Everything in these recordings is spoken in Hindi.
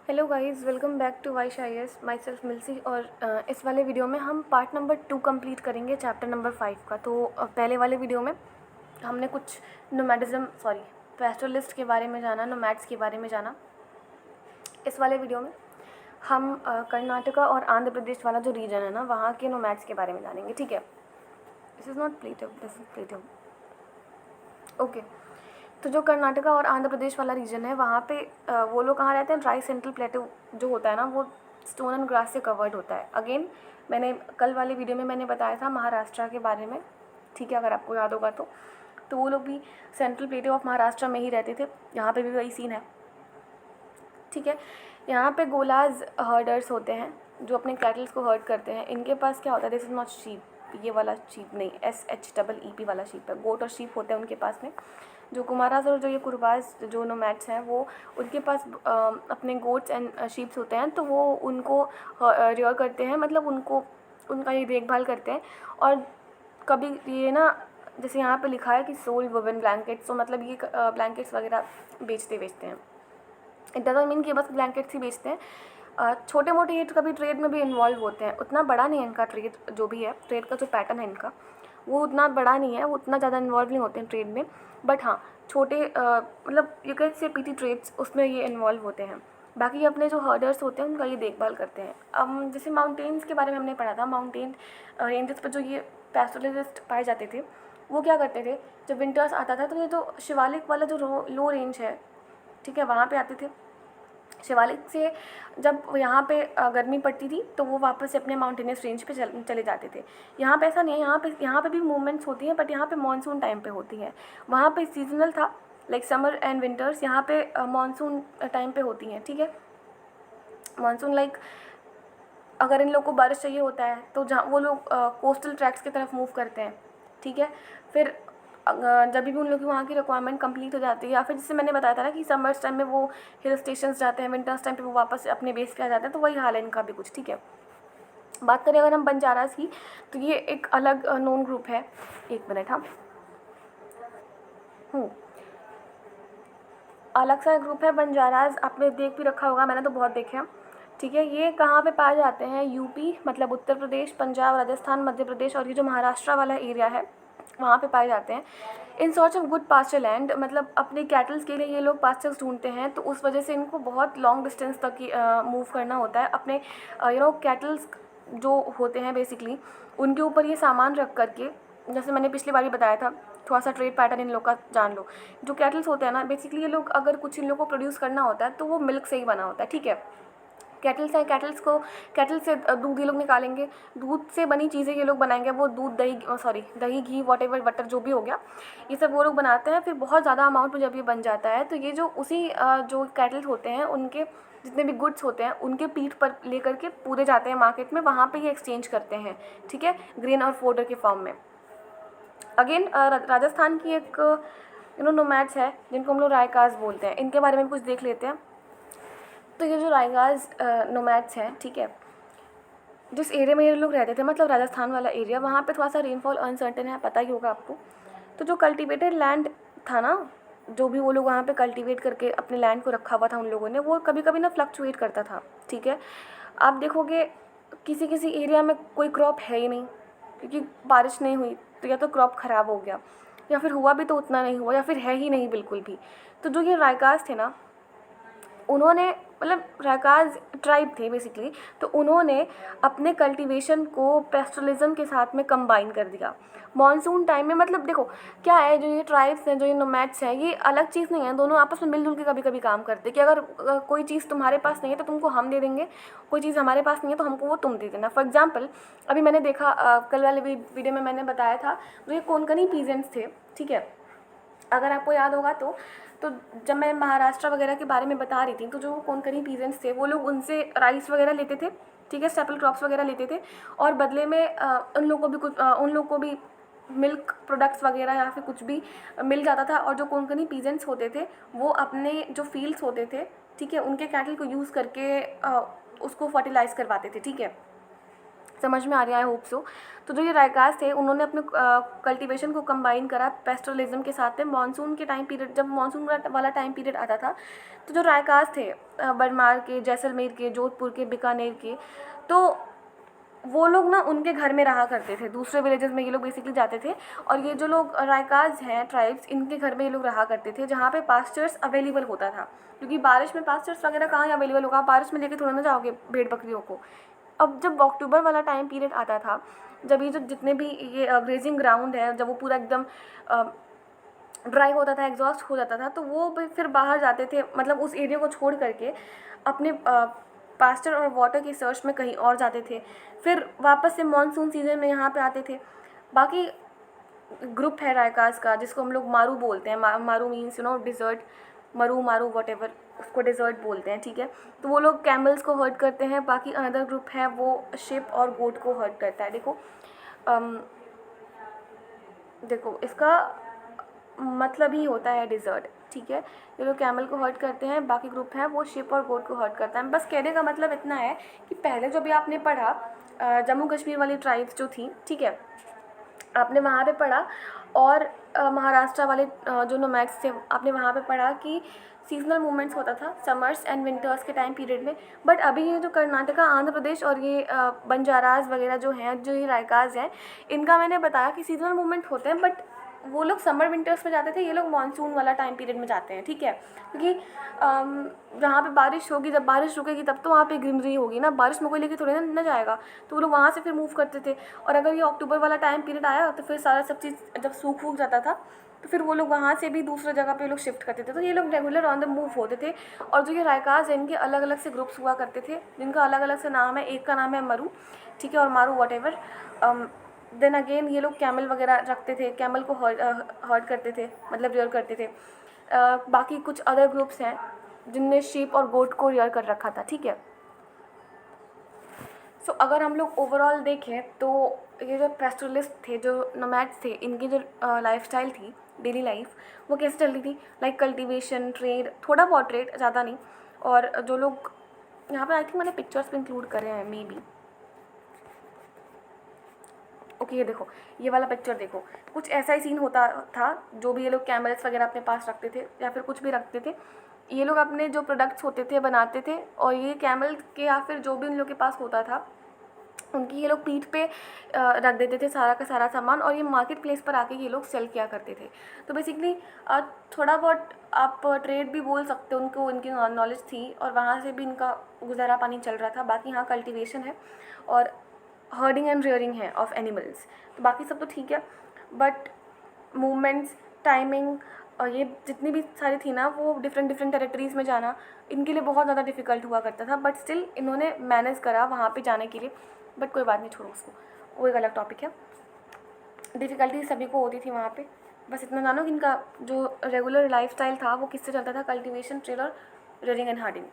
Hello guys, welcome back to Wish I S. Myself Milsi. और इस वाले वीडियो में हम पार्ट नंबर 2 कंप्लीट करेंगे चैप्टर नंबर 5 का। तो पहले वाले वीडियो में हमने कुछ पैस्टोरलिस्ट के बारे में जाना, नोमैड्स के बारे में जाना। इस वाले वीडियो में हम कर्नाटका और आंध्र प्रदेश वाला जो रीजन है ना, वहाँ के नोमैड्स के बारे में जानेंगे। ठीक है, this is not प्लेटिव, this is प्लेटिव। Okay, तो जो कर्नाटका और आंध्र प्रदेश वाला रीजन है, वहाँ पे वो लोग कहाँ रहते हैं? ड्राई सेंट्रल प्लेटो जो होता है ना, वो स्टोन एंड ग्रास से कवर्ड होता है। अगेन मैंने कल वाले वीडियो में मैंने बताया था महाराष्ट्र के बारे में, ठीक है, अगर आपको याद होगा तो वो लोग भी सेंट्रल प्लेटो ऑफ महाराष्ट्र में ही रहते थे। यहाँ पे भी वही सीन है, ठीक है। यहाँ पे गोलाज हर्डर्स होते हैं जो अपने कैटल्स को हर्ड करते हैं। इनके पास क्या होता है? दिस इज़ नॉट शीप, ये वाला शीप नहीं, SHEEP वाला शीप है। गोट और शीप होते हैं उनके पास में। जो कुमाराज और जो ये कुरबाज जो नोमैड्स हैं, वो उनके पास अपने गोट्स एंड शीप्स होते हैं, तो वो उनको रियर करते हैं, मतलब उनका ये देखभाल करते हैं। और कभी ये ना, जैसे यहाँ पे लिखा है कि सोल्ड वुवन ब्लैंकेट्स, तो मतलब ये ब्लैंकेट्स वगैरह बेचते हैं। इट डजंट मीन कि बस ब्लैंकेट्स ही बेचते हैं। छोटे मोटे ये कभी ट्रेड में भी इन्वॉल्व होते हैं। उतना बड़ा नहीं है इनका ट्रेड, जो भी है ट्रेड का जो पैटर्न है इनका, वो उतना बड़ा नहीं है, वो उतना ज़्यादा इन्वॉल्व नहीं होते हैं ट्रेड में। बट हाँ, छोटे मतलब you can say PT trades, उसमें ये इन्वॉल्व होते हैं। बाकी अपने जो हर्डर्स होते हैं उनका ये देखभाल करते हैं। अब जैसे माउंटेन्स के बारे में हमने पढ़ा था, माउंटेन रेंजेस पर जो ये पैस्टोरलिस्ट पाए जाते थे, वो क्या करते थे? जब विंटर्स आता था तो ये जो शिवालिक वाला जो लो रेंज है, ठीक है, वहाँ पे आते थे। शिवालिक से जब यहाँ पे गर्मी पड़ती थी तो वो वापस से अपने माउंटेनियस रेंज पे चले जाते थे। यहाँ पे ऐसा नहीं है, यहाँ पे भी मूवमेंट्स होती हैं, बट यहाँ पे मानसून टाइम पे होती है। वहाँ पे सीजनल था, लाइक समर एंड विंटर्स। यहाँ पे मानसून टाइम पे होती हैं, ठीक है। मानसून लाइक अगर इन लोग को बारिश चाहिए होता है तो जहाँ वो लोग कोस्टल ट्रैक्स की तरफ मूव करते हैं, ठीक है। फिर जब भी उन लोग की वहाँ की रिक्वायरमेंट कंप्लीट हो जाती है, या फिर जैसे मैंने बताया था ना कि समर्स टाइम में वो हिल स्टेशंस जाते हैं, विंटर्स टाइम पे वो वापस अपने बेस पे आ जाते हैं, तो वही हाल है इनका भी कुछ, ठीक है। बात करें अगर हम बंजारास की, तो ये एक अलग नोन ग्रुप है। एक मिनट, हाँ, अलग सा ग्रुप है बंजारास। आपने देख भी रखा होगा, मैंने तो बहुत देखे हैं, ठीक है। ये कहाँ पे पाए जाते हैं? यूपी, मतलब उत्तर प्रदेश, पंजाब, राजस्थान, मध्य प्रदेश, और ये जो महाराष्ट्र वाला एरिया है वहाँ पे पाए जाते हैं। In search of good pasture land, मतलब अपने कैटल्स के लिए ये लोग पास्चर्स ढूंढते हैं, तो उस वजह से इनको बहुत लॉन्ग डिस्टेंस तक मूव करना होता है। अपने कैटल्स जो होते हैं बेसिकली, उनके ऊपर ये सामान रख करके, जैसे मैंने पिछली बार भी बताया था, थोड़ा सा ट्रेड पैटर्न इन लोग का जान लो। जो कैटल्स होते हैं ना, बेसिकली ये लोग अगर कुछ इन लोग को प्रोड्यूस करना होता है तो वो मिल्क से ही बना होता है, ठीक है। कैटल्स हैं, कैटल से दूध ये लोग निकालेंगे, दूध से बनी चीज़ें ये लोग बनाएंगे। वो दूध, दही, घी, वॉटेवर, बटर जो भी हो गया, ये सब वो लोग बनाते हैं। फिर बहुत ज़्यादा अमाउंट में जब ये बन जाता है, तो ये जो जो कैटल्स होते हैं, उनके जितने भी गुड्स होते हैं उनके पीठ पर लेकर के पूरे जाते हैं मार्केट में, वहाँ पे ये एक्सचेंज करते हैं, ठीक है, ग्रेन और फोडर के फॉर्म में। अगेन राजस्थान की एक नोमैड्स है जिनको हम लोग रायकाज बोलते हैं। इनके बारे में कुछ देख लेते हैं। तो ये जो रायकाज नोमैड्स हैं, ठीक है, जिस एरिया में ये लोग रहते थे, मतलब राजस्थान वाला एरिया, वहाँ पे थोड़ा सा रेनफॉल अनसर्टेन है, पता ही होगा आपको। तो जो कल्टिवेटेड लैंड था ना, जो भी वो लोग वहाँ पे कल्टीवेट करके अपने लैंड को रखा हुआ था उन लोगों ने, वो कभी कभी ना फ्लक्चुएट करता था, ठीक है। आप देखोगे किसी किसी एरिया में कोई क्रॉप है ही नहीं, क्योंकि बारिश नहीं हुई, तो या तो क्रॉप ख़राब हो गया, या फिर हुआ भी तो उतना नहीं हुआ, या फिर है ही नहीं बिल्कुल भी। तो जो ये रायकाज थे ना, उन्होंने, मतलब रायकाज ट्राइब थे बेसिकली, तो उन्होंने अपने कल्टीवेशन को पेस्टरलिज्म के साथ में कंबाइन कर दिया मॉनसून टाइम में। मतलब देखो क्या है, जो ये ट्राइब्स हैं, जो ये नोमैड्स हैं, ये अलग चीज़ नहीं है, दोनों आपस में मिलजुल के कभी कभी काम करते हैं कि अगर कोई चीज़ तुम्हारे पास नहीं है तो तुमको हम दे देंगे, कोई चीज़ हमारे पास नहीं है तो हमको वो तुम दे देना। फॉर एग्जाम्पल, अभी मैंने देखा कल वाले वीडियो में मैंने बताया था, जो ये कोंकणी पीजेंट्स थे, ठीक है, अगर आपको याद होगा तो जब मैं महाराष्ट्र वगैरह के बारे में बता रही थी, तो जो कोंकणी पीजेंट्स थे, वो लोग उनसे राइस वगैरह लेते थे, ठीक है, स्टेपल क्रॉप्स वगैरह लेते थे, और बदले में उन लोगों को भी मिल्क प्रोडक्ट्स वगैरह या फिर कुछ भी मिल जाता था। और जो कोंकणी पीजेंट्स होते थे, वो अपने जो फील्ड्स होते थे, ठीक है, उनके कैटल को यूज़ करके उसको फर्टिलाइज़ करवाते थे, ठीक है। समझ में आ रहा है, आई होप सो। तो जो ये रायकाज थे उन्होंने अपने कल्टीवेशन को कंबाइन करा पेस्टरलिज्म के साथ में। मानसून के टाइम पीरियड, जब मानसून वाला टाइम पीरियड आता था, तो जो रायकाज थे बरमार के, जैसलमेर के, जोधपुर के, बीकानेर के, तो वो लोग ना उनके घर में रहा करते थे, दूसरे विलेजेस में ये लोग बेसिकली जाते थे। और ये जो लोग रायकाज हैं ट्राइब्स, इनके घर में ये लोग रहा करते थे, जहाँ पे पास्चर्स अवेलेबल होता था, क्योंकि बारिश में पास्चर्स वगैरह कहाँ अवेलेबल होगा, आप बारिश में लेके थोड़ा ना जाओगे भेड़ बकरियों को। अब जब अक्टूबर वाला टाइम पीरियड आता था, जब ये जो जितने भी ये ग्रेजिंग ग्राउंड है, जब वो पूरा एकदम ड्राई होता था, एग्जॉस्ट हो जाता था, तो वो फिर बाहर जाते थे, मतलब उस एरिया को छोड़ करके अपने पास्टर और वाटर की सर्च में कहीं और जाते थे, फिर वापस से मानसून सीजन में यहाँ पे आते थे। बाकी ग्रुप है रायकाज का जिसको हम लोग मारू बोलते हैं, मारू मीन्स डिज़र्ट, मारू वॉट उसको डेजर्ट बोलते हैं, ठीक है। तो वो लोग कैमल्स को हर्ट करते हैं। बाकी अनदर ग्रुप है वो शिप और गोट को हर्ट करता है। देखो इसका मतलब ही होता है डिज़र्ट, ठीक है। ये लोग कैमल को हर्ट करते हैं, बाकी ग्रुप है वो शिप और गोट को हर्ट करता है। बस कहने का मतलब इतना है कि पहले जो भी आपने पढ़ा जम्मू कश्मीर वाली ट्राइब्स जो थी, ठीक है, आपने वहाँ पे पढ़ा, और महाराष्ट्र वाले जो नोमैड्स थे आपने वहाँ पे पढ़ा कि सीजनल मूवमेंट्स होता था समर्स एंड विंटर्स के टाइम पीरियड में। बट अभी ये जो कर्नाटका, आंध्र प्रदेश और ये बंजाराज वगैरह जो हैं, जो ये रायकाज हैं, इनका मैंने बताया कि सीजनल मूवमेंट होते हैं, बट वो लोग समर विंटर्स में जाते थे, ये लोग मानसून वाला टाइम पीरियड में जाते हैं, ठीक है। क्योंकि जहाँ पे बारिश होगी, जब बारिश रुकेगी तब तो वहाँ पे ग्रीनरी होगी ना, बारिश में कोई लेके थोड़ी ना जाएगा, तो वो लोग वहाँ से फिर मूव करते थे। और अगर ये अक्टूबर वाला टाइम पीरियड आया तो फिर सारा सब चीज़ जब सूख जाता था, तो फिर वो लोग वहाँ से भी दूसरे जगह पे लोग शिफ्ट करते थे। तो ये लोग रेगुलर ऑन द मूव होते थे। और जो ये रायकाज है, इनके अलग अलग से ग्रुप्स हुआ करते थे, जिनका अलग अलग से नाम है। एक का नाम है मरू, ठीक है, और मारू वॉटेवर। देन अगेन ये लोग कैमल वगैरह रखते थे, कैमल को हर्ट करते थे, मतलब रियर करते थे। बाकी कुछ अदर ग्रुप्स हैं जिनने शीप और गोट को रियर कर रखा था, ठीक है। सो अगर हम लोग ओवरऑल देखें तो ये जो पेस्टरलिस्ट थे, जो नोमैड्स थे, इनकी जो लाइफस्टाइल थी, डेली लाइफ, वो कैसे चल रही थी, लाइक कल्टीवेशन, ट्रेड, थोड़ा बहुत ट्रेड, ज़्यादा नहीं। और जो लोग यहाँ पे आई थिंक मैंने पिक्चर्स पे इंक्लूड करे हैं मे बी। ओके, ये देखो, ये वाला पिक्चर देखो, कुछ ऐसा ही सीन होता था। जो भी ये लोग कैमल्स वगैरह अपने पास रखते थे या फिर कुछ भी रखते थे, ये लोग अपने जो प्रोडक्ट्स होते थे बनाते थे, और ये कैमल के या फिर जो भी उन लोग के पास होता था, उनकी ये लोग पीठ पे रख देते थे सारा का सारा सामान, और ये मार्केट प्लेस पर आके ये लोग सेल किया करते थे। तो बेसिकली थोड़ा बहुत आप ट्रेड भी बोल सकते हो, उनको इनकी नॉलेज थी, और वहाँ से भी इनका गुजारा पानी चल रहा था। बाकी यहाँ कल्टीवेशन है और हर्डिंग एंड रेयरिंग है ऑफ एनिमल्स, तो बाकी सब तो ठीक है। बट मूवमेंट्स, टाइमिंग, और ये जितनी भी सारी थी ना, वो डिफरेंट टेरिटरीज़ में जाना इनके लिए बहुत ज़्यादा डिफ़िकल्ट हुआ करता था। बट स्टिल इन्होंने मैनेज करा वहाँ पे जाने के लिए। बट कोई बात नहीं, छोड़ो उसको, वो एक अलग टॉपिक है। डिफ़िकल्टी सभी को होती थी वहाँ पे। बस इतना जानो कि इनका जो रेगुलर लाइफस्टाइल था वो किससे चलता था, कल्टीवेशन, ट्रेड और रेयरिंग एंड हार्डिंग।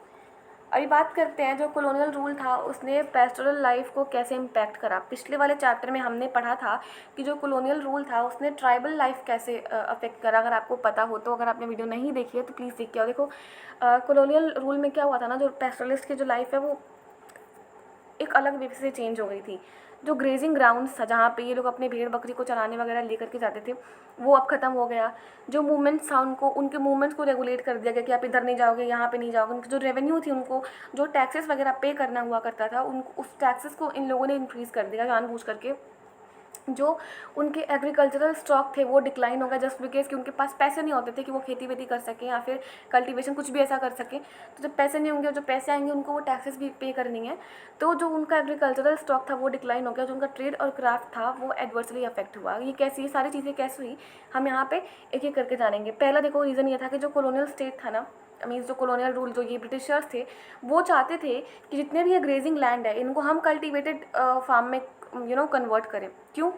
अभी बात करते हैं जो कॉलोनियल रूल था उसने पेस्टोरल लाइफ को कैसे इम्पैक्ट करा। पिछले वाले चैप्टर में हमने पढ़ा था कि जो कॉलोनियल रूल था उसने ट्राइबल लाइफ कैसे अफेक्ट करा। अगर आपको पता हो तो, अगर आपने वीडियो नहीं देखी है तो प्लीज़ देख के आओ। देखो कॉलोनियल रूल में क्या हुआ था ना, जो पेस्टोरलिस्ट की जो लाइफ है वो एक अलग वे से चेंज हो गई थी। जो ग्रेजिंग ग्राउंड्स था, जहाँ पे ये लोग अपने भेड़ बकरी को चराने वगैरह लेकर के जाते थे, वो अब ख़त्म हो गया। जो मूवमेंट्स था उनके मूवमेंट्स को रेगुलेट कर दिया गया कि आप इधर नहीं जाओगे, यहाँ पे नहीं जाओगे। उनकी जो रेवेन्यू थी, उनको जो टैक्सेस वगैरह पे करना हुआ करता था, उस टैक्सेस को इन लोगों ने इंक्रीज़ कर दिया जानबूझ करके। जो उनके एग्रीकल्चरल स्टॉक थे वो डिक्लाइन हो गया, जस्ट बिकॉज कि उनके पास पैसे नहीं होते थे कि वो खेती वेती कर सकें या फिर कल्टीवेशन कुछ भी ऐसा कर सकें। तो जब पैसे नहीं होंगे, जो पैसे आएंगे उनको वो टैक्सेस भी पे करनी है। तो जो उनका एग्रीकल्चरल स्टॉक था वो डिक्लाइन हो गया। जो उनका ट्रेड और क्राफ्ट था वो एडवर्सली अफेक्ट हुआ। ये सारी चीज़ें कैसे हुई, हम यहाँ पे एक एक करके जानेंगे। पहला देखो, रीज़न ये था कि जो कॉलोनियल स्टेट था ना, मीन्स जो कॉलोनियल रूल, जो ये ब्रिटिशर्स थे, वो चाहते थे कि जितने भी ये ग्रेजिंग लैंड है इनको हम कल्टिवेटेड फार्म में कन्वर्ट करें। क्यों,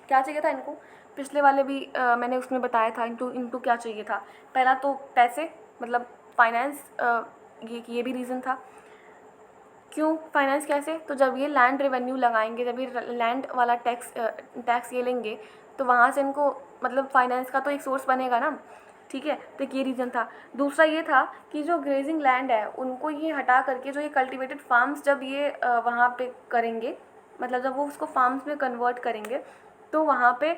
क्या चाहिए था इनको, पिछले वाले भी मैंने उसमें बताया था इनको क्या चाहिए था। पहला तो पैसे, मतलब फाइनेंस, ये भी रीज़न था। क्यों फाइनेंस कैसे, तो जब ये लैंड रेवेन्यू लगाएंगे, जब ये लैंड वाला टैक्स ये लेंगे, तो वहाँ से इनको मतलब फाइनेंस का तो एक सोर्स बनेगा ना, ठीक है। तो ये रीज़न था। दूसरा ये था कि जो ग्रेजिंग लैंड है उनको ये हटा करके जो ये कल्टिवेटेड फार्म्स जब ये वहाँ पे करेंगे, मतलब जब वो उसको फार्म्स में कन्वर्ट करेंगे तो वहाँ पे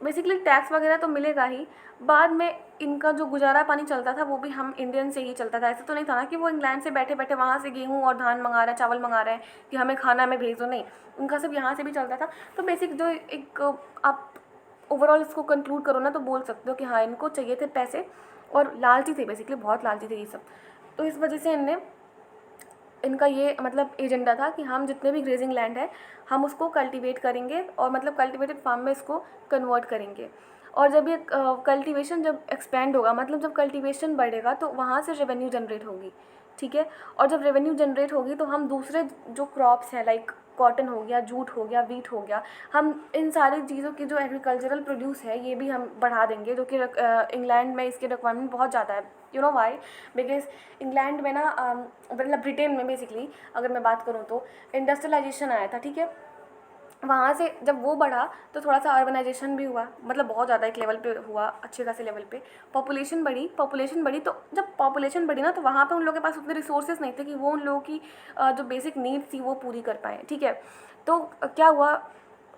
बेसिकली टैक्स वगैरह तो मिलेगा ही। बाद में इनका जो गुजारा पानी चलता था वो भी हम इंडियन से ही चलता था। ऐसा तो नहीं था ना कि वो इंग्लैंड से बैठे बैठे वहाँ से गेहूँ और धान मंगा रहे हैं, चावल मंगा रहे हैं कि हमें खाना में भेज दो, नहीं, उनका सब यहाँ से भी चलता था। तो बेसिक जो एक आप ओवरऑल इसको कंक्लूड करो ना तो बोल सकते हो कि हाँ, इनको चाहिए थे पैसे और लालची थे, बेसिकली बहुत लालची थे ये सब। तो इस वजह से इनका ये मतलब एजेंडा था कि हम जितने भी ग्रेजिंग लैंड है हम उसको कल्टीवेट करेंगे और मतलब कल्टीवेटेड फार्म में इसको कन्वर्ट करेंगे। और जब ये कल्टीवेशन जब एक्सपेंड होगा, मतलब जब कल्टीवेशन बढ़ेगा तो वहाँ से रेवेन्यू जनरेट होगी, ठीक है। और जब रेवेन्यू जनरेट होगी तो हम दूसरे जो क्रॉप्स हैं लाइक कॉटन हो गया, जूट हो गया, वीट हो गया, हम इन सारी चीज़ों की जो एग्रीकल्चरल प्रोड्यूस है ये भी हम बढ़ा देंगे, जो कि इंग्लैंड में इसकी रिक्वायरमेंट बहुत ज़्यादा है। You know why? Because England में ना मतलब ब्रिटेन में बेसिकली अगर मैं बात करूँ तो इंडस्ट्रियलाइजेशन आया था, ठीक है। वहाँ से जब वो बढ़ा तो थोड़ा सा अर्बनाइजेशन भी हुआ, मतलब बहुत ज़्यादा एक लेवल पे हुआ, अच्छे खासे लेवल पे। पॉपुलेशन बढ़ी तो जब पॉपुलेशन बढ़ी ना तो वहाँ पे उन लोगों के पास उतने रिसोर्सेज नहीं थे कि वो उन लोगों की जो बेसिक नीड्स थी वो पूरी कर पाए, ठीक है। तो क्या हुआ,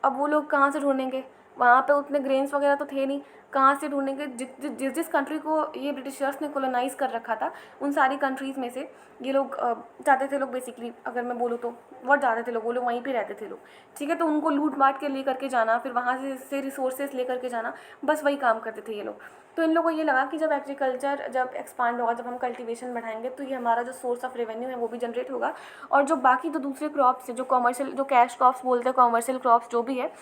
अब वो लोग कहाँ से ढूंढेंगे, वहाँ पे उतने ग्रेन्स वगैरह तो थे नहीं, कहाँ से ढूंढेंगे। जिस कंट्री को ये ब्रिटिशर्स ने कॉलोनाइज़ कर रखा था उन सारी कंट्रीज़ में से ये लोग जाते थे लोग, बेसिकली अगर मैं बोलूँ तो बहुत जाते थे लोग, वो लोग वहीं पे रहते थे लोग, ठीक है। तो उनको लूट मार के ले करके जाना, फिर वहाँ से रिसोर्सेज ले करके जाना, बस वही काम करते थे ये लोग। तो इन लोगों को ये लगा कि जब एग्रीकल्चर जब एक्सपांड होगा, जब हम कल्टीवेशन बढ़ाएंगे तो ये हमारा जो सोर्स ऑफ रेवेन्यू है वो भी जनरेट होगा। और जो बाकी जो दूसरे क्रॉप्स है, जो कॉमर्शियल, जो कैश क्रॉप्स बोलते हैं, कॉमर्शियल क्रॉप्स जो भी है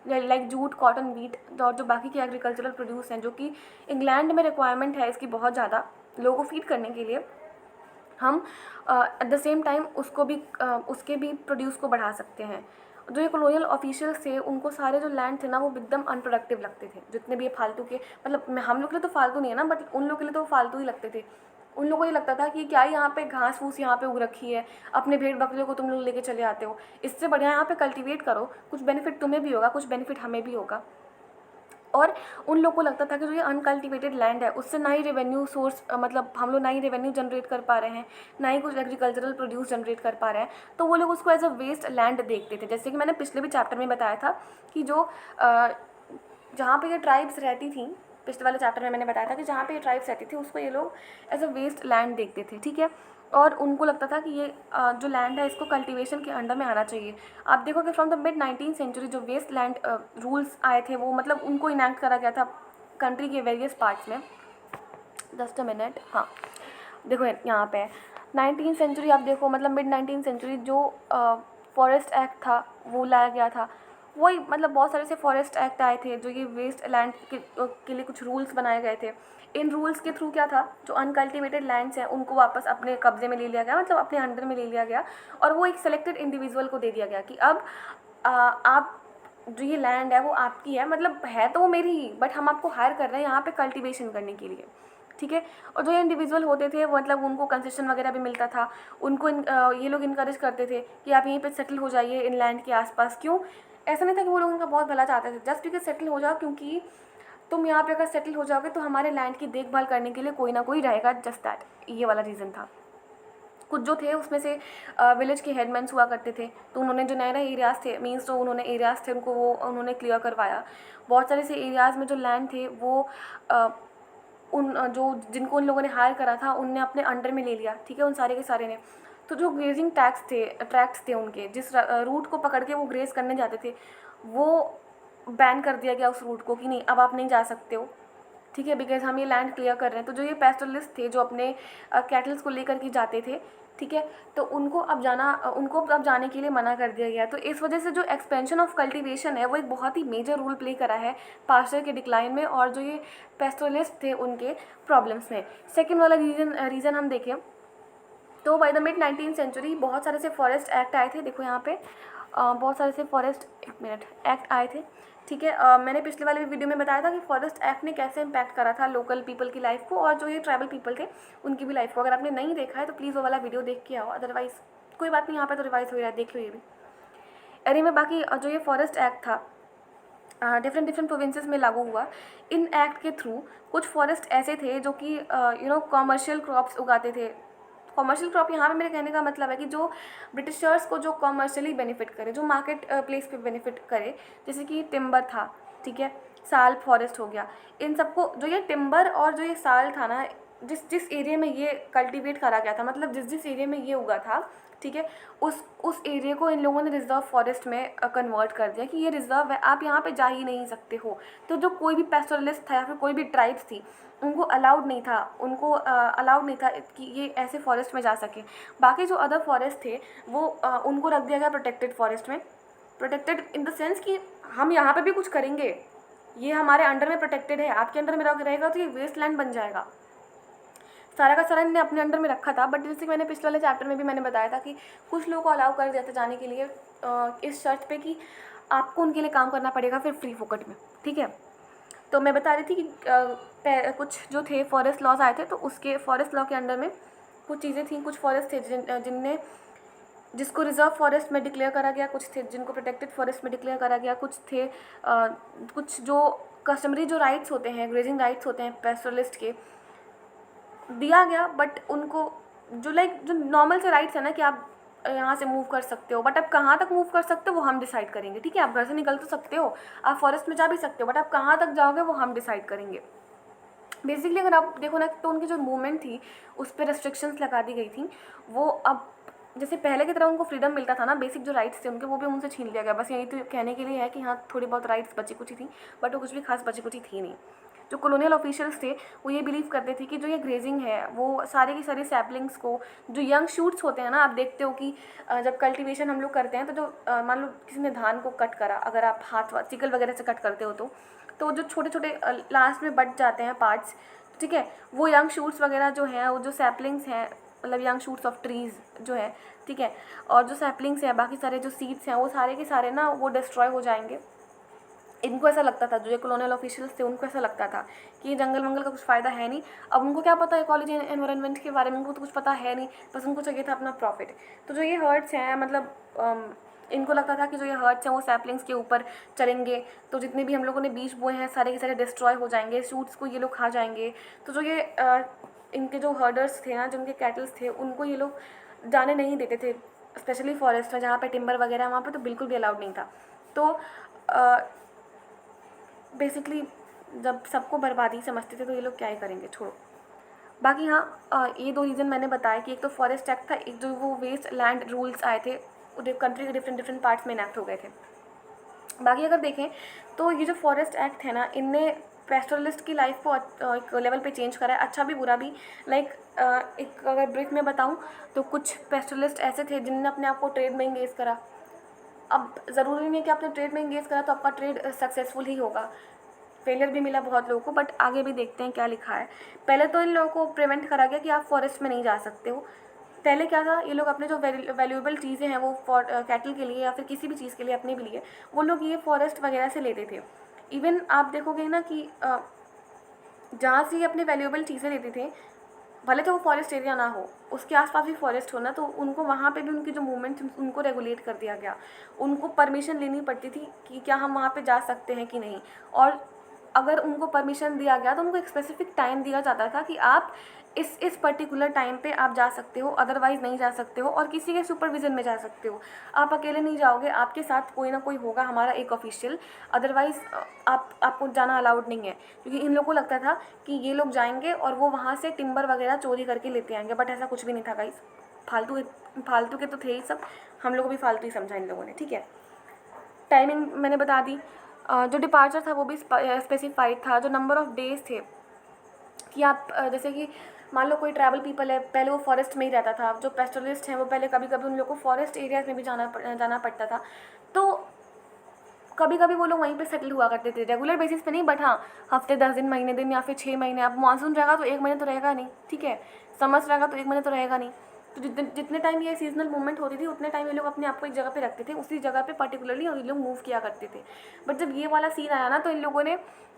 लाइक जूट, कॉटन, वीट और जो बाकी के एग्रीकल्चरल प्रोड्यूस हैं जो कि इंग्लैंड में रिक्वायरमेंट है इसकी बहुत ज़्यादा लोगों को फीड करने के लिए, हम एट द सेम टाइम उसको भी उसके भी प्रोड्यूस को बढ़ा सकते हैं। जो ये कॉलोनियल ऑफिशियल्स थे उनको सारे जो लैंड थे ना वो एकदम अनप्रोडक्टिव लगते थे, जितने भी ये फालतू के, मतलब हम लोग के लिए तो फालतू नहीं है ना, बट उन लोग के लिए तो फालतू ही लगते थे। उन लोगों को ये लगता था कि क्या यहाँ पे घास फूस यहाँ पे उग रखी है, अपने भेड़ बकरियों को तुम लोग लेके चले आते हो, इससे बढ़िया यहाँ पे कल्टीवेट करो, कुछ बेनिफिट तुम्हें भी होगा, कुछ बेनिफिट हमें भी होगा। और उन लोगों को लगता था कि जो ये अनकल्टिवेटेड लैंड है उससे ना ही रेवेन्यू सोर्स, मतलब हम लोग ना ही रेवेन्यू जनरेट कर पा रहे हैं, ना ही कुछ एग्रीकल्चरल प्रोड्यूस जनरेट कर पा रहे हैं, तो वो लोग उसको एज अ वेस्ट लैंड देखते थे। जैसे कि मैंने पिछले भी चैप्टर में बताया था कि जो जहाँ पे ये ट्राइब्स रहती थी, पिछले वाले चैप्टर में मैंने बताया था कि जहाँ पे ये ट्राइब्स रहती थी उसको ये लोग एज अ वेस्ट लैंड देखते थे, ठीक है। और उनको लगता था कि ये जो लैंड है इसको कल्टीवेशन के अंडर में आना चाहिए। आप देखो कि from the mid 19th century जो वेस्ट लैंड रूल्स आए थे वो मतलब उनको इनैक्ट करा गया था कंट्री के वेरियस पार्ट्स में। जस्ट अ मिनट, हाँ देखो यहाँ पे 19th सेंचुरी, आप देखो मतलब मिड 19th सेंचुरी जो फॉरेस्ट एक्ट था वो लाया गया था। वही मतलब बहुत सारे से फॉरेस्ट एक्ट आए थे जो ये वेस्ट लैंड के लिए कुछ रूल्स बनाए गए थे। इन रूल्स के थ्रू क्या था, जो अनकल्टिवेटेड लैंड्स हैं उनको वापस अपने कब्जे में ले लिया गया, मतलब अपने अंडर में ले लिया गया, और वो एक सेलेक्टेड इंडिविजुअल को दे दिया गया कि अब आप जो ये लैंड है वो आपकी है, मतलब है तो वो मेरी ही, बट हम आपको हायर कर रहे हैं यहाँ पे कल्टीवेशन करने के लिए, ठीक है। और जो ये इंडिविजुअल होते थे वो मतलब उनको कंसेशन वगैरह भी मिलता था, उनको ये लोग इनकरेज करते थे कि आप यहीं पे सेटल हो जाइए इन लैंड के आसपास। क्यों? ऐसा नहीं था कि वो लोग उनका बहुत भला चाहते थे, जस्ट बिकॉज सेटल हो जाओ, क्योंकि तुम यहाँ पे अगर सेटल हो जाओगे तो हमारे लैंड की देखभाल करने के लिए कोई ना कोई रहेगा, जस्ट दैट, ये वाला रीज़न था। कुछ जो थे उसमें से विलेज के हेडमैन्स हुआ करते थे, तो उन्होंने जो नए नए एरियाज़ थे, मीन्स जो उन्होंने एरियाज़ थे उनको वो उन्होंने क्लियर करवाया। बहुत सारे से एरियाज़ में जो लैंड थे वो उन जो जिनको उन लोगों ने हायर करा था उनने अपने अंडर में ले लिया, ठीक है, उन सारे के सारे ने। तो जो ग्रेजिंग ट्रैक्ट्स थे उनके, जिस रूट को पकड़ के वो ग्रेज करने जाते थे वो बैन कर दिया गया उस रूट को कि नहीं, अब आप नहीं जा सकते हो, ठीक है, बिकॉज हम ये लैंड क्लियर कर रहे हैं। तो जो ये पेस्टोरलिस्ट थे जो अपने कैटल्स को लेकर के जाते थे, ठीक है, तो उनको अब जाने के लिए मना कर दिया गया। तो इस वजह से जो एक्सपेंशन ऑफ कल्टीवेशन है वो एक बहुत ही मेजर रोल प्ले करा है पास्चर के डिक्लाइन में और जो ये पेस्टोरलिस्ट थे उनके प्रॉब्लम्स में। सेकेंड वाला रीज़न हम देखें तो by the mid 19th century बहुत सारे से फॉरेस्ट एक्ट आए थे। देखो यहाँ पे बहुत सारे से फॉरेस्ट एक्ट आए थे, ठीक है। मैंने पिछले वाले वीडियो में बताया था कि फॉरेस्ट एक्ट ने कैसे इम्पैक्ट करा था लोकल पीपल की लाइफ को और जो ये ट्राइबल पीपल थे उनकी भी लाइफ को। अगर आपने नहीं देखा है तो प्लीज़ वो वाला वीडियो देख के आओ, अदरवाइज़ कोई बात नहीं, यहाँ पर तो रिवाइज हो रहा है, देख लो ये भी। अरे में बाकी जो ये फॉरेस्ट एक्ट था डिफरेंट प्रोविंसेस में लागू हुआ। इन एक्ट के थ्रू कुछ फॉरेस्ट ऐसे थे जो कि कॉमर्शियल क्रॉप्स उगाते थे, कॉमर्शियल क्रॉप यहाँ पे मेरे कहने का मतलब है कि जो ब्रिटिशर्स को जो कॉमर्शियली बेनिफिट करे, जो मार्केट प्लेस पे बेनिफिट करे, जैसे कि टिम्बर था, ठीक है, साल फॉरेस्ट हो गया, इन सबको जो ये टिम्बर और जो ये साल था ना, जिस जिस एरिया में ये कल्टीवेट करा गया था, मतलब जिस जिस एरिया में ये उगा था, ठीक है, उस एरिया को इन लोगों ने रिजर्व फॉरेस्ट में कन्वर्ट कर दिया कि ये रिजर्व है, आप यहाँ पे जा ही नहीं सकते हो। तो जो कोई भी पेस्टोरलिस्ट था या फिर कोई भी ट्राइब्स थी, उनको अलाउड नहीं था, उनको अलाउड नहीं था कि ये ऐसे फॉरेस्ट में जा सके। बाकी जो अदर फॉरेस्ट थे वो उनको रख दिया गया प्रोटेक्टेड फॉरेस्ट में। प्रोटेक्टेड इन द सेंस कि हम यहाँ पे भी कुछ करेंगे, ये हमारे अंडर में प्रोटेक्टेड है, आपके अंडर में रहेगा तो ये वेस्ट लैंड बन जाएगा। सारा का सारा इन्होंने अपने अंडर में रखा था। बट जैसे कि मैंने पिछले वाले चैप्टर में भी मैंने बताया था कि कुछ लोगों को अलाउ कर दिया था जाने के लिए इस शर्त पे कि आपको उनके लिए काम करना पड़ेगा फिर फ्री फोकट में, ठीक है। तो मैं बता रही थी कि कुछ जो थे फॉरेस्ट लॉज आए थे, तो उसके फॉरेस्ट लॉ के अंडर में कुछ चीज़ें थी, कुछ फॉरेस्ट थे जिसको रिजर्व फॉरेस्ट में डिक्लेयर करा गया, कुछ थे जिनको प्रोटेक्टेड फॉरेस्ट में डिक्लेयर करा गया, कुछ थे कुछ जो कस्टमरी जो राइट्स होते हैं, ग्रेजिंग राइट्स होते हैं पेस्टोरलिस्ट के, दिया गया। बट उनको जो जो नॉर्मल से राइट्स है ना कि आप यहाँ से मूव कर सकते हो, बट आप कहाँ तक मूव कर सकते हो वो हम डिसाइड करेंगे, ठीक है। आप घर से निकल तो सकते हो, आप फॉरेस्ट में जा भी सकते हो, बट आप कहाँ तक जाओगे वो हम डिसाइड करेंगे। बेसिकली अगर आप देखो ना तो उनकी जो मूवमेंट थी उस पर रेस्ट्रिक्शंस लगा दी गई थी। वो अब जैसे पहले की तरह उनको फ्रीडम मिलता था ना, बेसिक जो राइट्स थे उनके वो भी उनसे छीन लिया गया। बस यही तो कहने के लिए है कि हाँ थोड़ी बहुत राइट्स बची कुछ थी, बट वो कुछ भी खास बची कुछ थी नहीं। जो कॉलोनियल ऑफिशियल्स थे वो ये बिलीव करते थे कि जो ये ग्रेजिंग है वो सारे की सारी सैपलिंग्स को, जो यंग शूट्स होते हैं ना, आप देखते हो कि जब कल्टीवेशन हम लोग करते हैं तो जो मान लो किसी ने धान को कट करा, अगर आप हाथ सिकल वगैरह से कट करते हो तो जो छोटे छोटे लास्ट में बट जाते हैं पार्ट्स, ठीक है, वो यंग शूट्स वगैरह जो हैं, वो जो सैपलिंग्स हैं, मतलब यंग शूट्स ऑफ ट्रीज़ जो है, ठीक है, और जो सैपलिंग्स हैं, बाकी सारे जो सीड्स हैं, वो सारे के सारे ना वो डिस्ट्रॉय हो जाएंगे। इनको ऐसा लगता था, जो ये कॉलोनियल ऑफिशियल्स थे उनको ऐसा लगता था कि ये जंगल वंगल का कुछ फ़ायदा है नहीं। अब उनको क्या पता इकोलॉजी एनवायरनमेंट के बारे में, उनको तो कुछ पता है नहीं, बस उनको चाहिए था अपना प्रॉफिट। तो जो ये हर्ट्स हैं, मतलब इनको लगता था कि जो ये हर्ट्स हैं वो सैपलिंग्स के ऊपर चलेंगे, तो जितने भी हम लोगों ने बीज बोए हैं सारे के सारे डिस्ट्रॉय हो जाएंगे, शूट्स को ये लोग खा जाएंगे। तो जो ये इनके जो हर्डर्स थे ना, जो उनके कैटल्स थे, उनको ये लोग जाने नहीं देते थे, स्पेशली फॉरेस्ट में जहाँ पे टिम्बर वगैरह, वहाँ पे तो बिल्कुल भी अलाउड नहीं था। तो बेसिकली जब सबको बर्बादी समझते थे तो ये लोग क्या ही करेंगे, छोड़ो। बाकी हाँ ये 2 रीज़न मैंने बताया कि एक तो फॉरेस्ट एक्ट था, एक जो वो वेस्ट लैंड रूल्स आए थे कंट्री के डिफरेंट पार्ट्स में इनैक्ट हो गए थे। बाकी अगर देखें तो ये जो फॉरेस्ट एक्ट है ना, इनने पेस्टोरलिस्ट की लाइफ को एक लेवल पे चेंज करा है, अच्छा भी बुरा भी। एक अगर ब्रीफ में बताऊँ तो कुछ पेस्टोरलिस्ट ऐसे थे जिनने अपने आप को ट्रेड में इंगेज करा। अब ज़रूरी नहीं है कि आपने ट्रेड में इंगेज करा तो आपका ट्रेड सक्सेसफुल ही होगा, फेलियर भी मिला बहुत लोगों को। बट आगे भी देखते हैं क्या लिखा है। पहले तो इन लोगों को प्रिवेंट करा गया कि आप फॉरेस्ट में नहीं जा सकते हो। पहले क्या था, ये लोग अपने जो वैल्यूएबल चीज़ें हैं वो फॉर कैटल के लिए या फिर किसी भी चीज़ के लिए अपने भी लिए, वो लोग ये फॉरेस्ट वगैरह से लेते थे। इवन आप देखोगे ना कि जहाँ से ये अपने वैल्यूएबल चीज़ें लेते थे, भले तो वो फॉरेस्ट एरिया ना हो, उसके आसपास भी फॉरेस्ट हो ना, तो उनको वहाँ पे भी उनकी जो मूवमेंट उनको रेगुलेट कर दिया गया। उनको परमिशन लेनी पड़ती थी कि क्या हम वहाँ पे जा सकते हैं कि नहीं। और अगर उनको परमिशन दिया गया तो उनको एक स्पेसिफिक टाइम दिया जाता था कि आप इस पर्टिकुलर टाइम पे आप जा सकते हो, अदरवाइज़ नहीं जा सकते हो, और किसी के सुपरविज़न में जा सकते हो। आप अकेले नहीं जाओगे, आपके साथ कोई ना कोई होगा, हमारा एक ऑफिशियल, अदरवाइज़ आपको जाना अलाउड नहीं है। क्योंकि इन लोगों को लगता था कि ये लोग जाएंगे और वो वहाँ से टिम्बर वगैरह चोरी करके लेते आएंगे, बट ऐसा कुछ भी नहीं था गाइस। फालतू के तो थे ही सब, हम लोग को भी फालतू ही समझा इन लोगों ने, ठीक है। टाइमिंग मैंने बता दी। जो डिपार्चर था वो भी स्पेसिफाइड था। जो नंबर ऑफ़ डेज़ थे कि आप जैसे कि मान लो कोई ट्रैवल पीपल है, पहले वो फॉरेस्ट में ही रहता था। जो पेस्टोरलिस्ट हैं वो पहले कभी कभी उन लोग को फॉरेस्ट एरियाज़ में भी जाना पड़ता था। तो कभी कभी वो लोग वहीं पे सेटल हुआ करते थे, रेगुलर बेसिस पे नहीं, बट हाँ हफ्ते 10 दिन, महीने दिन, या फिर 6 महीने। अब मानसून रहेगा तो 1 महीने तो रहेगा नहीं, ठीक है, समर्स रहेगा तो 1 महीने तो रहेगा नहीं। तो जितने टाइम ये सीजनल मूवमेंट होती थी उतने टाइम ये लोग अपने आप को एक जगह पे रखते थे, उसी जगह पे पर्टिकुलरली ये लोग मूव किया करते थे। बट जब ये वाला सीन आया ना तो इन लोगों ने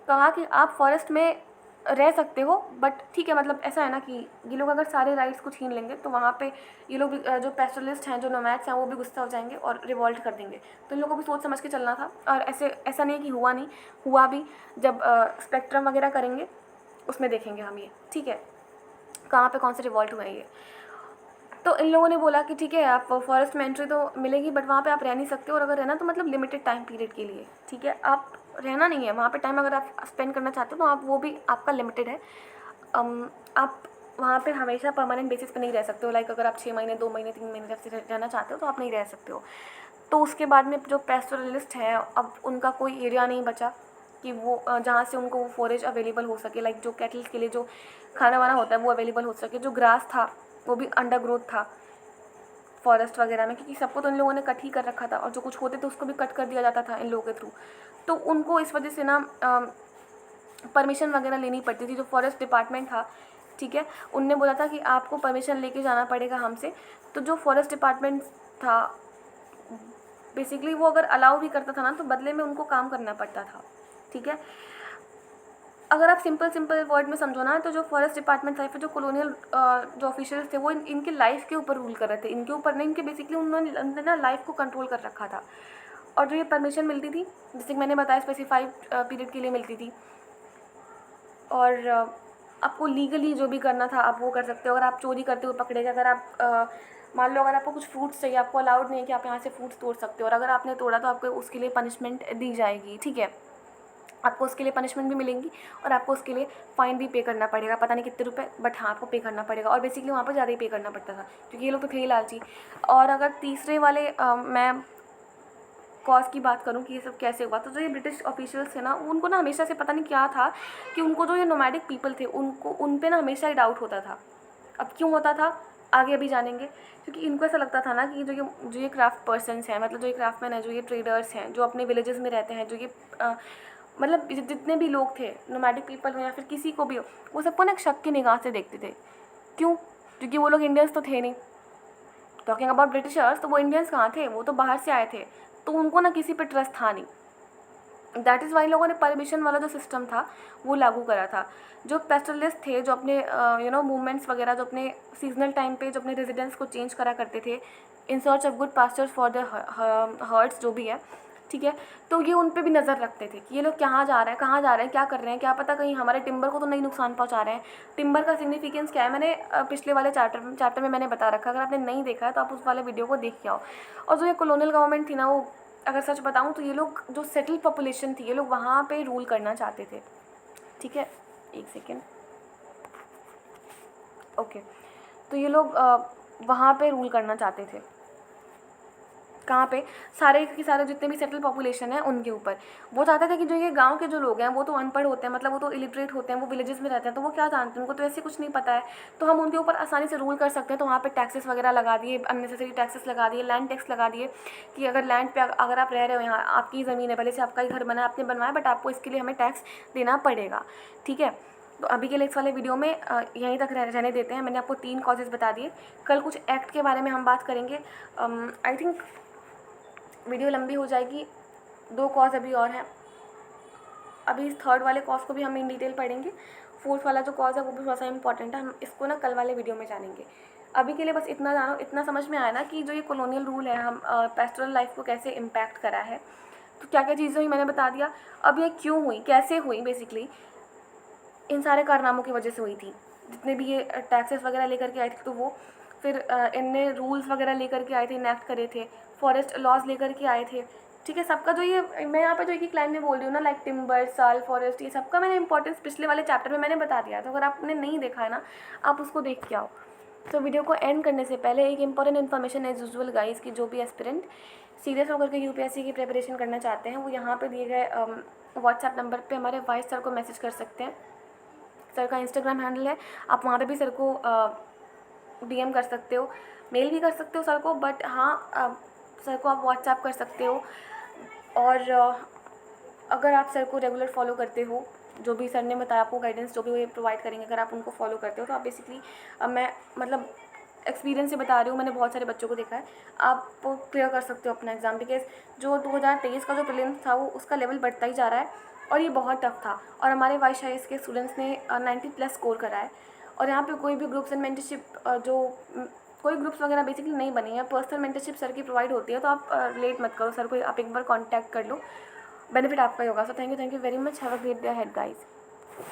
कहा कि आप फॉरेस्ट में रह सकते हो, बट ठीक है, मतलब ऐसा है ना कि ये लोग अगर सारे राइट्स को छीन लेंगे तो वहाँ पे ये लोग जो पेस्टोरलिस्ट हैं, जो नोमैड्स हैं, वो भी गुस्सा हो जाएंगे और रिवॉल्ट कर देंगे। तो इन लोगों को भी सोच समझ के चलना था। और ऐसा नहीं कि हुआ नहीं, हुआ भी। जब स्पेक्ट्रम वगैरह करेंगे उसमें देखेंगे हम ये, ठीक है, कहाँ पे कौन से रिवॉल्ट हुए हैं ये। तो इन लोगों ने बोला कि ठीक है, आप फॉरेस्ट में एंट्री तो मिलेगी, बट वहाँ पे आप रह नहीं सकते, और अगर रहना तो मतलब लिमिटेड टाइम पीरियड के लिए, ठीक है, आप रहना नहीं है वहाँ पे टाइम, अगर आप स्पेंड करना चाहते हो तो आप वो भी आपका लिमिटेड है। आप वहाँ पे हमेशा परमानेंट बेसिस पे नहीं रह सकते हो, लाइक अगर आप 6 महीने 2 महीने 3 महीने जब से रहना चाहते हो तो आप नहीं रह सकते हो। तो उसके बाद में जो पैस्टोरलिस्ट हैं, अब उनका कोई एरिया नहीं बचा कि वो जहाँ से उनको वो फॉरेज अवेलेबल हो सके, लाइक जो कैटल्स के लिए जो खाना वाना होता है वो अवेलेबल हो सके। जो ग्रास था वो भी अंडर ग्रोथ था फॉरेस्ट वगैरह में, क्योंकि सबको तो इन लोगों ने कट ही कर रखा था, और जो कुछ होते थे उसको भी कट कर दिया जाता था इन लोगों के थ्रू। तो उनको इस वजह से ना परमिशन वगैरह लेनी पड़ती थी। जो फॉरेस्ट डिपार्टमेंट था, ठीक है, उनने बोला था कि आपको परमिशन लेके जाना पड़ेगा हमसे। तो जो फॉरेस्ट डिपार्टमेंट था बेसिकली वो अगर अलाउ भी करता था ना, तो बदले में उनको काम करना पड़ता था, ठीक है। अगर आप सिंपल वर्ड में समझो ना, तो जो फॉरेस्ट डिपार्टमेंट था, फिर जो कॉलोनियल जो ऑफिशियल्स थे, वो इनके लाइफ के ऊपर रूल कर रहे थे, इनके ऊपर नहीं, इनके बेसिकली उन्होंने ना लाइफ को कंट्रोल कर रखा था। और जो ये परमिशन मिलती थी, जैसे कि मैंने बताया, स्पेसिफाइड पीरियड के लिए मिलती थी, और आपको लीगली जो भी करना था आप वो कर सकते हो। अगर आप चोरी करते हुए पकड़े गए, अगर आप मान लो अगर आपको कुछ फ्रूट्स चाहिए, आपको अलाउड नहीं है कि आप यहाँ से फ्रूट्स तोड़ सकते हो, और अगर आपने तोड़ा तो आपको उसके लिए पनिशमेंट दी जाएगी, ठीक है, आपको उसके लिए पनिशमेंट भी मिलेंगी, और आपको उसके लिए फ़ाइन भी पे करना पड़ेगा, पता नहीं कितने रुपए, बट हाँ आपको पे करना पड़ेगा। और बेसिकली वहाँ पर ज़्यादा ही पे करना पड़ता था, क्योंकि ये लोग तो थे ही लालची। और अगर तीसरे वाले मैं कॉज की बात करूँ कि ये सब कैसे हुआ, तो जो ये ब्रिटिश ऑफिशियल्स थे ना, उनको ना हमेशा से पता नहीं क्या था कि उनको जो ये नोमैडिक पीपल थे उनको उन पे ना हमेशा ही डाउट होता था। अब क्यों होता था आगे अभी जानेंगे, क्योंकि इनको ऐसा लगता था ना कि जो ये क्राफ्ट पर्सनस हैं, मतलब जो ये क्राफ्टमैन हैं, जो ये ट्रेडर्स हैं, जो अपने विलेजेस में रहते हैं, जो ये मतलब जितने भी लोग थे, नोमैडिक पीपल हो या फिर किसी को भी हो, वो सबको ना एक शक की निगाह से देखते थे। क्यों? क्योंकि वो लोग इंडियंस तो थे नहीं। टॉकिंग अबाउट ब्रिटिशर्स, तो वो इंडियंस कहाँ थे, वो तो बाहर से आए थे, तो उनको ना किसी पे ट्रस्ट था नहीं। दैट इज़ वाई लोगों ने परमिशन वाला जो सिस्टम था वो लागू करा था। जो पेस्टरलिस्ट थे, जो अपने मूवमेंट्स वगैरह, जो अपने सीजनल टाइम पे जो अपने रेजिडेंस को चेंज करा करते थे in search of good pastures for the herds, जो भी है, ठीक है, तो ये उन पे भी नज़र रखते थे कि ये लोग कहाँ जा रहे हैं, कहाँ जा रहे हैं, क्या कर रहे हैं, क्या पता कहीं हमारे टिम्बर को तो नहीं नुकसान पहुँचा रहे हैं। टिम्बर का सिग्निफिकेंस क्या है, मैंने पिछले वाले चैप्टर में मैंने बता रखा। अगर आपने नहीं देखा है तो आप उस वाले वीडियो को देख के आओ। और जो ये कॉलोनियल गवर्नमेंट थी ना, वो अगर सच बताऊँ तो ये लोग जो सेटल पॉपुलेशन थी, ये लोग वहाँ पे रूल करना चाहते थे, ठीक है, एक सेकेंड, ओके। तो ये लोग वहाँ पे रूल करना चाहते थे, कहाँ पे, सारे के सारे जितने भी सेटल पॉपुलेशन है उनके ऊपर। वो चाहते थे कि जो ये गांव के जो लोग हैं वो तो अनपढ़ होते हैं, मतलब वो तो इलिटरेट होते हैं, वो विलेजेस में रहते हैं, तो वो क्या जानते हैं, उनको तो ऐसे कुछ नहीं पता है, तो हम उनके ऊपर आसानी से रूल कर सकते हैं। तो वहाँ पे टैक्सेस वगैरह लगा दिए, अननेसेसरी टैक्सेस लगा दिए, लैंड टैक्स लगा दिए कि अगर लैंड पे अगर आप रह रहे हो, यहाँ आपकी ज़मीन है, पहले से आपका ही घर बना है, आपने बनवाया, बट आपको इसके लिए हमें टैक्स देना पड़ेगा, ठीक है। तो अभी के लिए इस वाले वीडियो में यहीं तक रहने देते हैं। मैंने आपको 3 कॉजेज़ बता दिए। कल कुछ एक्ट के बारे में हम बात करेंगे। आई थिंक वीडियो लंबी हो जाएगी, 2 कॉज अभी और हैं। अभी इस थर्ड वाले कॉज को भी हम इन डिटेल पढ़ेंगे। फोर्थ वाला जो कॉज है वो भी थोड़ा सा इंपॉर्टेंट है, हम इसको ना कल वाले वीडियो में जानेंगे। अभी के लिए बस इतना जानो, इतना समझ में आया ना कि जो ये कॉलोनियल रूल है, हम पेस्टोरल लाइफ को कैसे इम्पैक्ट करा है, तो क्या क्या चीज़ें हुई मैंने बता दिया। अब ये क्यों हुई, कैसे हुई, बेसिकली इन सारे कारनामों की वजह से हुई थी। जितने भी ये टैक्सेस वगैरह लेकर के आए थे, तो वो फिर इनने रूल्स वगैरह लेकर के आए थे, इनेक्ट करे थे, फॉरेस्ट लॉज लेकर के आए थे, ठीक है। सबका जो ये मैं यहाँ पे जो एक ही लाइन में बोल रही हूँ ना, लाइक टिम्बर, साल, फॉरेस्ट, ये सबका मैंने इंपॉर्टेंस पिछले वाले चैप्टर में मैंने बता दिया। तो अगर आपने नहीं देखा है ना, आप उसको देख के आओ। तो वीडियो को एंड करने से पहले एक important information as usual guys, की जो भी एस्पिरेंट सीरियस होकर के यूपीएससी की प्रिपरेशन करना चाहते हैं, वो यहाँ पे दिए गए व्हाट्सएप नंबर पे हमारे वाइस सर को मैसेज कर सकते हैं। सर का इंस्टाग्राम हैंडल है, आप वहाँ पे भी सर को डीएम कर सकते हो, मेल भी कर सकते हो सर को, बट हाँ सर को आप व्हाट्सएप कर सकते हो। और अगर आप सर को रेगुलर फॉलो करते हो, जो भी सर ने बताया आपको गाइडेंस जो भी वो प्रोवाइड करेंगे, अगर आप उनको फॉलो करते हो, तो आप बेसिकली मैं मतलब एक्सपीरियंस से बता रही हूँ, मैंने बहुत सारे बच्चों को देखा है, आप क्लियर कर सकते हो अपना एग्ज़ाम। बिकॉज जो 2023 का जो प्रीलिम्स था वो उसका लेवल बढ़ता ही जा रहा है, और ये बहुत टफ था। और हमारे वाइस आईएएस के स्टूडेंट्स ने 90+ स्कोर करा है। और यहाँ पे कोई भी ग्रुप्स एंड मेंटरशिप कोई ग्रुप्स वगैरह बेसिकली नहीं बनी है, पर्सनल मेंटरशिप सर की प्रोवाइड होती है। तो आप लेट मत करो, सर को आप एक बार कॉन्टैक्ट कर लो, बेनिफिट आपका ही होगा। So thank you very much, have a great day ahead guys.